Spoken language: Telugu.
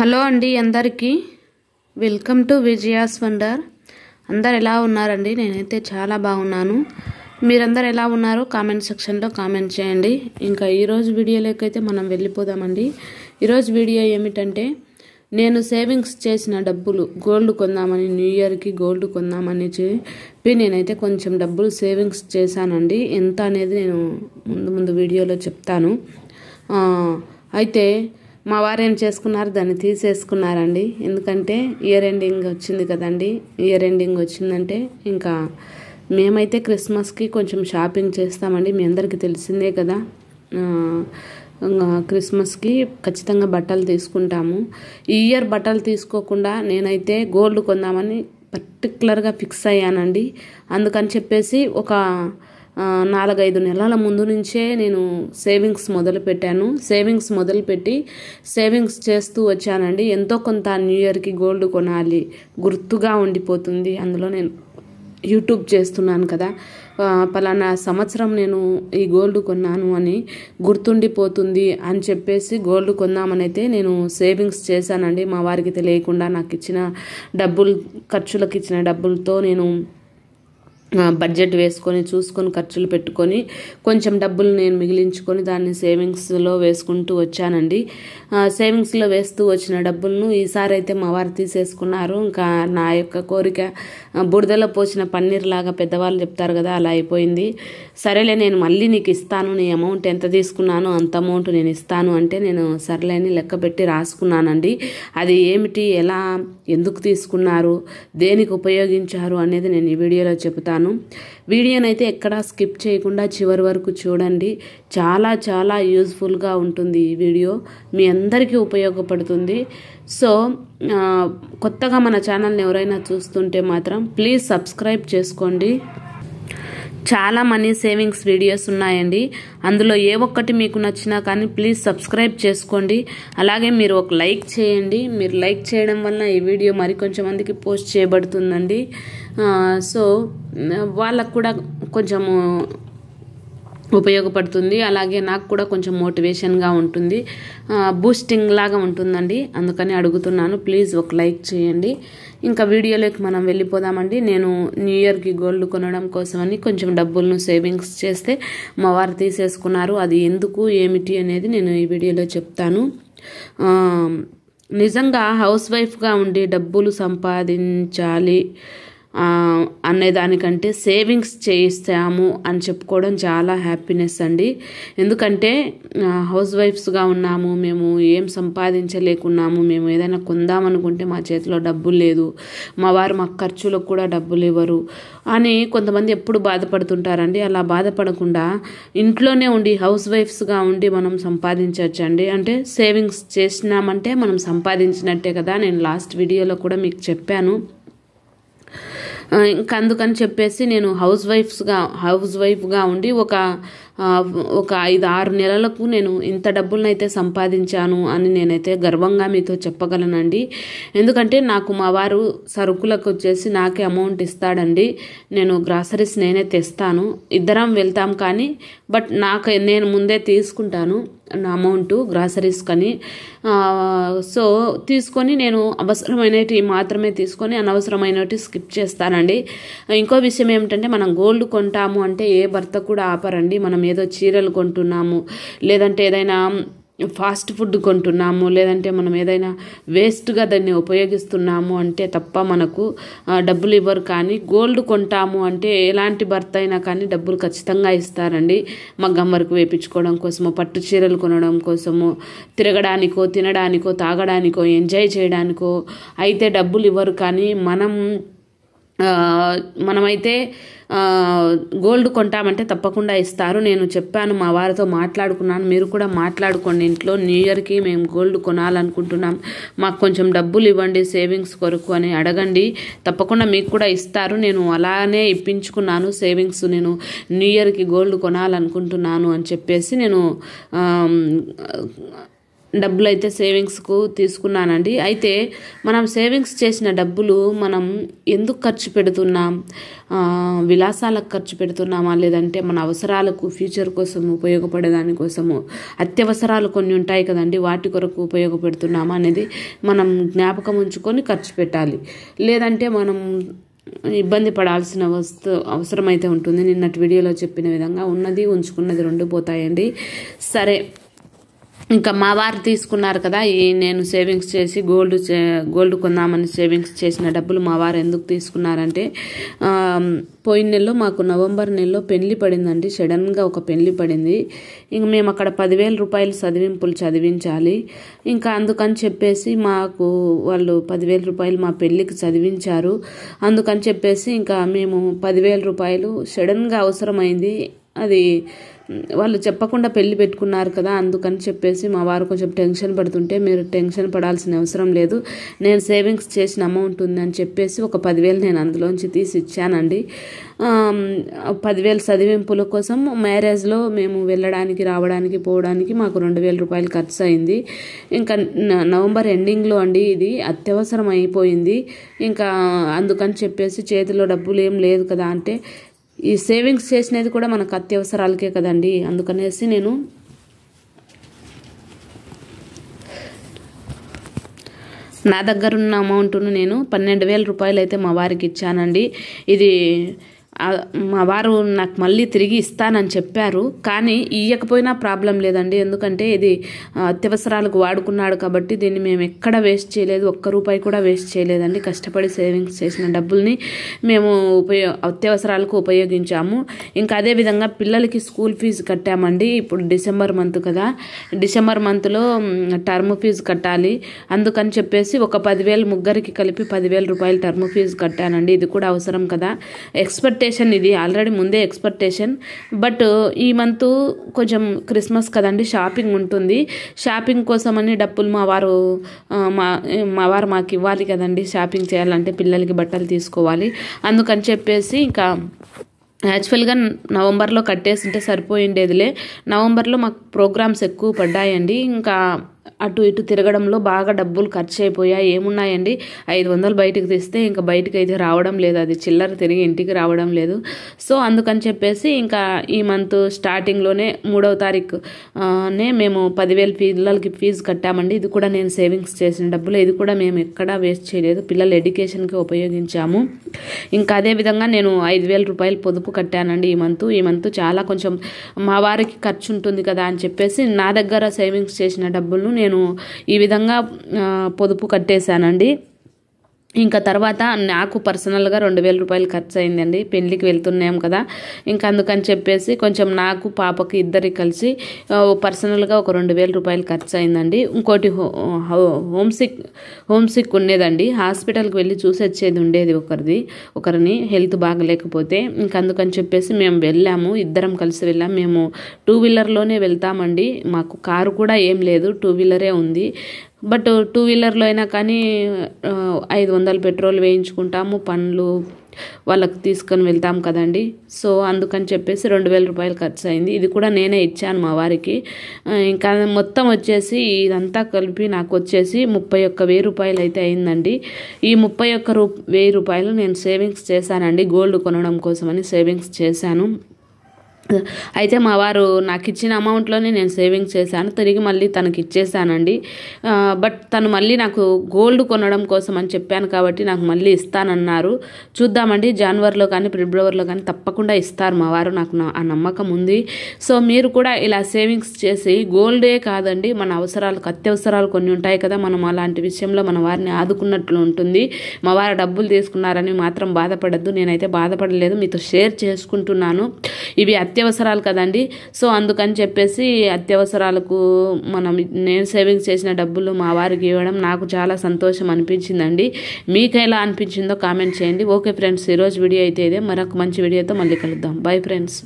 హలో అండి అందరికీ వెల్కమ్ టు విజయాస్ వండర్. అందరు ఎలా ఉన్నారండి? నేనైతే చాలా బాగున్నాను. మీరందరు ఎలా ఉన్నారో కామెంట్ సెక్షన్లో కామెంట్ చేయండి. ఇంకా ఈరోజు వీడియోలోకైతే మనం వెళ్ళిపోదామండి. ఈరోజు వీడియో ఏమిటంటే, నేను సేవింగ్స్ చేసిన డబ్బులు గోల్డ్ కొందామని, న్యూ ఇయర్కి గోల్డ్ కొందామని చెప్పి నేనైతే కొంచెం డబ్బులు సేవింగ్స్ చేశానండి. ఎంత అనేది నేను ముందు వీడియోలో చెప్తాను. అయితే మా వారు ఏం చేసుకున్నారు, దాన్ని తీసేసుకున్నారండి. ఎందుకంటే ఇయర్ ఎండింగ్ వచ్చింది కదండి. ఇయర్ ఎండింగ్ వచ్చిందంటే ఇంకా మేమైతే క్రిస్మస్కి కొంచెం షాపింగ్ చేస్తామండి. మీ అందరికీ తెలిసిందే కదా. క్రిస్మస్కి ఖచ్చితంగా బట్టలు తీసుకుంటాము. ఈ ఇయర్ బట్టలు తీసుకోకుండా నేనైతే గోల్డ్ కొందామని పర్టికులర్గా ఫిక్స్ అయ్యానండి. అందుకని చెప్పేసి ఒక 4-5 నెలల ముందు నుంచే నేను సేవింగ్స్ మొదలుపెట్టాను. సేవింగ్స్ చేస్తూ వచ్చానండి. ఎంతో కొంత న్యూ ఇయర్కి గోల్డ్ కొనాలి, గుర్తుగా ఉండిపోతుంది. అందులో నేను యూట్యూబ్ చేస్తున్నాను కదా, పలానా సంవత్సరం నేను ఈ గోల్డ్ కొన్నాను అని గుర్తుండిపోతుంది అని చెప్పేసి గోల్డ్ కొందామని అయితే నేను సేవింగ్స్ చేశానండి. మా వారికి తెలియకుండా నాకు ఇచ్చిన డబ్బులు, ఖర్చులకు ఇచ్చిన డబ్బులతో నేను బడ్జెట్ వేసుకొని చూసుకొని ఖర్చులు పెట్టుకొని కొంచెం డబ్బులు నేను మిగిలించుకొని దాన్ని సేవింగ్స్లో వేసుకుంటూ వచ్చానండి. సేవింగ్స్లో వేస్తూ వచ్చిన డబ్బులను ఈసారి అయితే మా వారు తీసేసుకున్నారు. ఇంకా నా యొక్క కోరిక బురదలో పోసిన పన్నీర్ లాగా పెద్దవాళ్ళు చెప్తారు కదా, అలా అయిపోయింది. సరేలే, నేను మళ్ళీ నీకు ఇస్తాను, నీ అమౌంట్ ఎంత తీసుకున్నానో అంత అమౌంట్ నేను ఇస్తాను అంటే నేను సర్లే అని లెక్క పెట్టి రాసుకున్నానండి. అది ఏమిటి, ఎలా, ఎందుకు తీసుకున్నారు, దేనికి ఉపయోగించారు అనేది నేను ఈ వీడియోలో చెబుతాను. వీడియోనైతే ఎక్కడా స్కిప్ చేయకుండా చివరి వరకు చూడండి. చాలా చాలా యూజ్ఫుల్గా ఉంటుంది ఈ వీడియో, మీ అందరికీ ఉపయోగపడుతుంది. సో కొత్తగా మన ఛానల్ని ఎవరైనా చూస్తుంటే మాత్రం ప్లీజ్ సబ్స్క్రైబ్ చేసుకోండి. చాలా మనీ సేవింగ్స్ వీడియోస్ ఉన్నాయండి. అందులో ఏ ఒక్కటి మీకు నచ్చినా కానీ ప్లీజ్ సబ్స్క్రైబ్ చేసుకోండి. అలాగే మీరు ఒక లైక్ చేయండి. మీరు లైక్ చేయడం వల్ల ఈ వీడియో మరికొంచెం మందికి పోస్ట్ చేయబడుతుందండి. సో వాళ్ళకు కూడా కొంచెము ఉపయోగపడుతుంది. అలాగే నాకు కూడా కొంచెం మోటివేషన్గా ఉంటుంది, బూస్టింగ్ లాగా ఉంటుందండి. అందుకని అడుగుతున్నాను, ప్లీజ్ ఒక లైక్ చేయండి. ఇంకా వీడియోలోకి మనం వెళ్ళిపోదామండి. నేను న్యూ ఇయర్కి గోల్డ్ కొనడం కోసమని కొంచెం డబ్బులను సేవింగ్స్ చేస్తే మా వారు తీసేసుకున్నారు. అది ఎందుకు, ఏమిటి అనేది నేను ఈ వీడియోలో చెప్తాను. నిజంగా హౌస్ వైఫ్గా ఉండి డబ్బులు సంపాదించాలి అనేదానికంటే సేవింగ్స్ చేయిస్తాము అని చెప్పుకోవడం చాలా హ్యాపీనెస్ అండి. ఎందుకంటే హౌస్ వైఫ్స్గా ఉన్నాము, మేము ఏం సంపాదించలేకున్నాము, మేము ఏదైనా కొందామనుకుంటే మా చేతిలో డబ్బులు లేదు, మా వారు మా ఖర్చులకు కూడా డబ్బులు ఇవ్వరు అని కొంతమంది ఎప్పుడు బాధపడుతుంటారండి. అలా బాధపడకుండా ఇంట్లోనే ఉండి హౌస్ వైఫ్స్గా ఉండి మనం సంపాదించవచ్చండి. అంటే సేవింగ్స్ చేసినామంటే మనం సంపాదించినట్టే కదా. నేను లాస్ట్ వీడియోలో కూడా మీకు చెప్పాను. ఇంకా అందుకని చెప్పేసి నేను హౌస్ వైఫ్గా ఉండి ఒక 5-6 నెలలకు నేను ఇంత డబ్బులను అయితే సంపాదించాను అని నేనైతే గర్వంగా మీతో చెప్పగలనండి. ఎందుకంటే నాకు మా వారు సరుకులకు వచ్చేసి నాకే అమౌంట్ ఇస్తాడండి. నేను గ్రాసరీస్ నేనే తెస్తాను, ఇద్దరం వెళ్తాం కానీ బట్ నేను ముందే తీసుకుంటాను నా అమౌంట్ గ్రాసరీస్ కని. సో తీసుకొని నేను అవసరమైనవి మాత్రమే తీసుకొని అనవసరమైనవి స్కిప్ చేస్తానండి. ఇంకో విషయం ఏమిటంటే, మనం గోల్డ్ కొంటాము అంటే ఏ భర్త కూడా ఆపరండి. మనం ఏదో చీరలు కొంటున్నాము, లేదంటే ఏదైనా ఫాస్ట్ ఫుడ్ కొంటున్నాము, లేదంటే మనం ఏదైనా వేస్ట్గా దాన్ని ఉపయోగిస్తున్నాము అంటే తప్ప మనకు డబ్బులు ఇవ్వరు. కానీ గోల్డ్ కొంటాము అంటే ఎలాంటి భర్త అయినా కానీ డబ్బులు ఖచ్చితంగా ఇస్తారండి. మగ్గం వర్క్ వేయించుకోవడం కోసమో, పట్టు చీరలు కొనడం కోసమో, తిరగడానికో, తినడానికో, తాగడానికో, ఎంజాయ్ చేయడానికో అయితే డబ్బులు ఇవ్వరు. కానీ మనమైతే గోల్డ్ కొంటామంటే తప్పకుండా ఇస్తారు. నేను చెప్పాను, మా వారితో మాట్లాడుకున్నాను. మీరు కూడా మాట్లాడుకోండి ఇంట్లో. న్యూ ఇయర్కి మేము గోల్డ్ కొనాలనుకుంటున్నాం, మాకు కొంచెం డబ్బులు ఇవ్వండి సేవింగ్స్ కొరకు అని అడగండి, తప్పకుండా మీకు కూడా ఇస్తారు. నేను అలానే ఇప్పించుకున్నాను సేవింగ్స్. నేను న్యూ ఇయర్కి గోల్డ్ కొనాలనుకుంటున్నాను అని చెప్పేసి నేను డబ్బులు అయితే సేవింగ్స్కు తీసుకున్నానండి. అయితే మనం సేవింగ్స్ చేసిన డబ్బులు మనం ఎందుకు ఖర్చు పెడుతున్నాం? విలాసాలకు ఖర్చు పెడుతున్నామా, లేదంటే మన అవసరాలకు ఫ్యూచర్ కోసం ఉపయోగపడే దానికోసము, అత్యవసరాలు కొన్ని ఉంటాయి కదండి, వాటి కొరకు ఉపయోగపెడుతున్నామా అనేది మనం జ్ఞాపకం ఉంచుకొని ఖర్చు పెట్టాలి. లేదంటే మనం ఇబ్బంది పడాల్సిన అవసరం అయితే ఉంటుంది. నిన్నటి వీడియోలో చెప్పిన విధంగా ఉన్నది ఉంచుకున్నది రెండు పోతాయండి. సరే, ఇంకా మా వారు తీసుకున్నారు కదా, నేను సేవింగ్స్ చేసి గోల్డ్ కొందామని సేవింగ్స్ చేసిన డబ్బులు మా వారు ఎందుకు తీసుకున్నారంటే, పోయిన నెలలో మాకు నవంబర్ నెలలో పెళ్లి పడిందండి. సడన్గా ఒక పెళ్లి పడింది. ఇంక మేము అక్కడ 10,000 రూపాయలు చదివింపులు చదివించాలి. ఇంకా అందుకని చెప్పేసి మాకు వాళ్ళు 10,000 రూపాయలు మా పెళ్ళికి చదివించారు. అందుకని చెప్పేసి ఇంకా మేము 10,000 రూపాయలు సడన్గా అవసరమైంది. అది వాళ్ళు చెప్పకుండా పెళ్లి పెట్టుకున్నారు కదా, అందుకని చెప్పేసి మా వారు కొంచెం టెన్షన్ పడుతుంటే, మీరు టెన్షన్ పడాల్సిన అవసరం లేదు, నేను సేవింగ్స్ చేసిన అమౌంట్ ఉందని చెప్పేసి ఒక 10,000 నేను అందులోంచి తీసి ఇచ్చానండి. 10,000 చదివింపుల కోసం మ్యారేజ్లో మేము వెళ్ళడానికి రావడానికి పోవడానికి మాకు 2,000 రూపాయలు ఖర్చు అయింది. ఇంకా నవంబర్ ఎండింగ్లో అండి, ఇది అత్యవసరం అయిపోయింది. ఇంకా అందుకని చెప్పేసి చేతిలో డబ్బులు ఏం లేదు కదా, అంటే ఈ సేవింగ్స్ చేసినది కూడా మనకు అత్యవసరాలకే కదండి. అందుకనేసి నేను నా దగ్గర ఉన్న అమౌంట్ను నేను 12,000 రూపాయలు అయితే మా వారికి ఇచ్చానండి. ఇది మా వారు నాకు మళ్ళీ తిరిగి ఇస్తానని చెప్పారు, కానీ ఇవ్వకపోయినా ప్రాబ్లం లేదండి. ఎందుకంటే ఇది అత్యవసరాలకు వాడుకున్నాడు కాబట్టి దీన్ని మేము ఎక్కడ వేస్ట్ చేయలేదు, ఒక్క రూపాయి కూడా వేస్ట్ చేయలేదండి. కష్టపడి సేవింగ్స్ చేసిన డబ్బుల్ని మేము అత్యవసరాలకు ఉపయోగించాము. ఇంకా అదేవిధంగా పిల్లలకి స్కూల్ ఫీజు కట్టామండి. ఇప్పుడు డిసెంబర్ మంత్ కదా, డిసెంబర్ మంత్లో టర్మ్ ఫీజు కట్టాలి. అందుకని చెప్పేసి ఒక 10,000 ముగ్గురికి కలిపి 10,000 రూపాయలు టర్మ్ ఫీజు కట్టానండి. ఇది కూడా అవసరం కదా, ఎక్స్పెక్టేషన్ ఇది ఆల్రెడీ ముందే ఎక్స్పెక్టేషన్. బట్ ఈ మంత్ కొంచెం క్రిస్మస్ కదండి, షాపింగ్ ఉంటుంది. షాపింగ్ కోసమని డబ్బులు మా వారు మాకు ఇవ్వాలి కదండి. షాపింగ్ చేయాలంటే పిల్లలకి బట్టలు తీసుకోవాలి. అందుకని చెప్పేసి ఇంకా యాక్చువల్గా నవంబర్లో కట్టేసింటే సరిపోయిండేదిలే. నవంబర్లో మాకు ప్రోగ్రామ్స్ ఎక్కువ పడ్డాయండి. ఇంకా అటు ఇటు తిరగడంలో బాగా డబ్బులు ఖర్చు అయిపోయాయి. ఏమున్నాయండి, 500 బయటకు తీస్తే ఇంకా బయటకు అయితే రావడం లేదు, అది చిల్లర తిరిగి ఇంటికి రావడం లేదు. సో అందుకని చెప్పేసి ఇంకా ఈ మంత్ స్టార్టింగ్లోనే 3వ తారీఖునే మేము 10,000 పిల్లలకి ఫీజు కట్టామండి. ఇది కూడా నేను సేవింగ్స్ చేసిన డబ్బులు, ఇది కూడా మేము ఎక్కడా వేస్ట్ చేయలేదు, పిల్లల ఎడ్యుకేషన్కి ఉపయోగించాము. ఇంకా అదేవిధంగా నేను 5,000 రూపాయలు పొదుపు కట్టానండి ఈ మంత్ చాలా కొంచెం మా వారికి ఖర్చు ఉంటుంది కదా అని చెప్పేసి నా దగ్గర సేవింగ్స్ చేసిన డబ్బులను నేను ఈ విధంగా పొదుపు కట్టేశానండి. ఇంకా తర్వాత నాకు పర్సనల్గా 2,000 రూపాయలు ఖర్చు అయిందండి. పెళ్ళికి వెళ్తున్నాం కదా, ఇంకా అందుకని చెప్పేసి కొంచెం నాకు పాపకి ఇద్దరికి కలిసి పర్సనల్గా ఒక 2,000 రూపాయలు ఖర్చు అయిందండి. ఇంకోటి హోమ్ సిక్ ఉండేదండి, హాస్పిటల్కి వెళ్ళి చూసి వచ్చేది ఉండేది ఒకరిని హెల్త్ బాగలేకపోతే. ఇంకా అందుకని చెప్పేసి మేము వెళ్ళాము, ఇద్దరం కలిసి వెళ్ళాము. మేము 2 వీలర్లోనే వెళ్తామండి, మాకు కారు కూడా ఏం లేదు, 2 వీలరే ఉంది. బట్ 2 వీలర్లో అయినా కానీ 500 పెట్రోల్ వేయించుకుంటాము, పండ్లు వాళ్ళకి తీసుకొని వెళ్తాం కదండి. సో అందుకని చెప్పేసి 2,000 రూపాయలు ఖర్చు అయింది. ఇది కూడా నేనే ఇచ్చాను మా వారికి. ఇంకా మొత్తం వచ్చేసి ఇదంతా కలిపి నాకు వచ్చేసి 31,000 రూపాయలు అయితే అయిందండి. ఈ 31,000 రూపాయలు నేను సేవింగ్స్ చేశానండి, గోల్డ్ కొనడం కోసమని సేవింగ్స్ చేశాను. అయితే మా వారు నాకు ఇచ్చిన అమౌంట్లోనే నేను సేవింగ్స్ చేశాను, తిరిగి మళ్ళీ తనకి ఇచ్చేసానండి. బట్ తను మళ్ళీ నాకు గోల్డ్ కొనడం కోసం అని చెప్పాను కాబట్టి నాకు మళ్ళీ ఇస్తానన్నారు. చూద్దామండి, జనవరిలో కానీ ఫిబ్రవరిలో కానీ తప్పకుండా ఇస్తారు మా వారు, నాకు ఆ నమ్మకం ఉంది. సో మీరు కూడా ఇలా సేవింగ్స్ చేసి, గోల్డే కాదండి మన అవసరాలకు అత్యవసరాలు కొన్ని ఉంటాయి కదా, మనం అలాంటి విషయంలో మన వారిని ఆదుకున్నట్లు ఉంటుంది. మా వారు డబ్బులు తీసుకున్నారని మాత్రం బాధపడద్దు, నేనైతే బాధపడలేదు, మీతో షేర్ చేసుకుంటున్నాను. ఇవి అత్యవసరాలు కదండి. సో అందుకని చెప్పేసి అత్యవసరాలకు నేను సేవింగ్స్ చేసిన డబ్బులు మా వారికి ఇవ్వడం నాకు చాలా సంతోషం అనిపించిందండి. మీకు ఎలా అనిపించిందో కామెంట్ చేయండి. ఓకే ఫ్రెండ్స్, ఈరోజు వీడియో అయితే ఇదే, మరొక మంచి వీడియోతో మళ్ళీ కలుద్దాం. Bye friends.